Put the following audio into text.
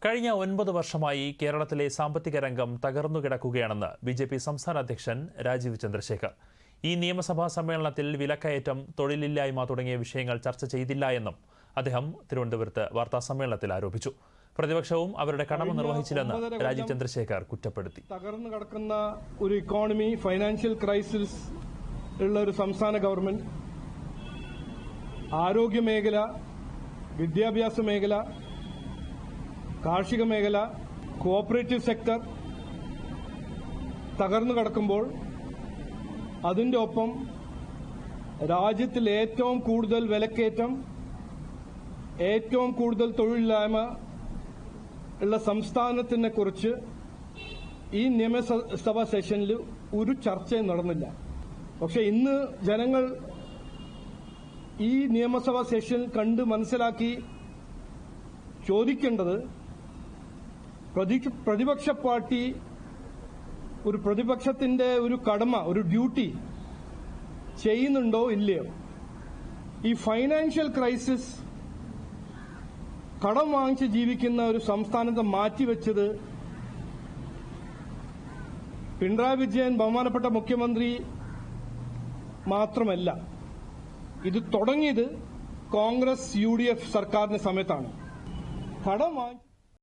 കഴിഞ്ഞ 9 വർഷമായി കേരളത്തിലെ സാമ്പത്തിക രംഗം തകർന്നുകിടക്കുകയാണെന്ന് ബിജെപി സംസ്ഥാന അധ്യക്ഷൻ രാജീവ് ചന്ദ്രശേഖർ. ഈ നിയമസഭാ സമ്മേളനത്തിൽ വിലക്കയറ്റം, തൊഴിലില്ലായ്മ തുടങ്ങിയ വിഷയങ്ങൾ ചർച്ച ചെയ്തില്ല എന്നും അദ്ദേഹം തിരുവനന്തപുരത്ത് വാർത്താസമ്മേളനത്തിൽ ആരോപിച്ചു. പ്രതിപക്ഷവും അവരുടെ കടമ നിർവഹിച്ചില്ലെന്ന് രാജീവ് ചന്ദ്രശേഖർ കുറ്റപ്പെടുത്തി. തകർന്നു കിടക്കുന്ന ഒരു ഇക്കോണമി, ഫൈനാൻഷ്യൽ ക്രൈസിസ് ഉള്ള ഒരു സംസ്ഥാന ഗവൺമെന്റ് ആരോഗ്യ മേഖല, വിദ്യാഭ്യാസ മേഖല, കാർഷിക മേഖല, കോഓപ്പറേറ്റീവ് സെക്ടർ തകർന്നു കിടക്കുമ്പോൾ അതിന്റെ ഒപ്പം രാജ്യത്തിൽ ഏറ്റവും കൂടുതൽ വിലക്കയറ്റം, ഏറ്റവും കൂടുതൽ തൊഴിലില്ലായ്മ ഉള്ള സംസ്ഥാനത്തിനെ കുറിച്ച് ഈ നിയമസഭാ സെഷനിൽ ഒരു ചർച്ചയും നടന്നില്ല. പക്ഷെ ഇന്ന് ജനങ്ങൾ ഈ നിയമസഭാ സെഷൻ കണ്ട് മനസ്സിലാക്കി ചോദിക്കേണ്ടത്, പ്രതിപക്ഷ പാർട്ടി ഒരു പ്രതിപക്ഷത്തിന്റെ ഒരു കടമ, ഒരു ഡ്യൂട്ടി ചെയ്യുന്നുണ്ടോ ഇല്ലയോ? ഈ ഫൈനാൻഷ്യൽ ക്രൈസിസ്, കടം വാങ്ങിച്ച് ജീവിക്കുന്ന ഒരു സംസ്ഥാനത്തെ മാറ്റിവെച്ചത് പിണറായി വിജയൻ ബഹുമാനപ്പെട്ട മുഖ്യമന്ത്രി മാത്രമല്ല, ഇത് തുടങ്ങിയത് കോൺഗ്രസ് UDF സർക്കാരിന്റെ സമയത്താണ്. കടം വാങ്ങി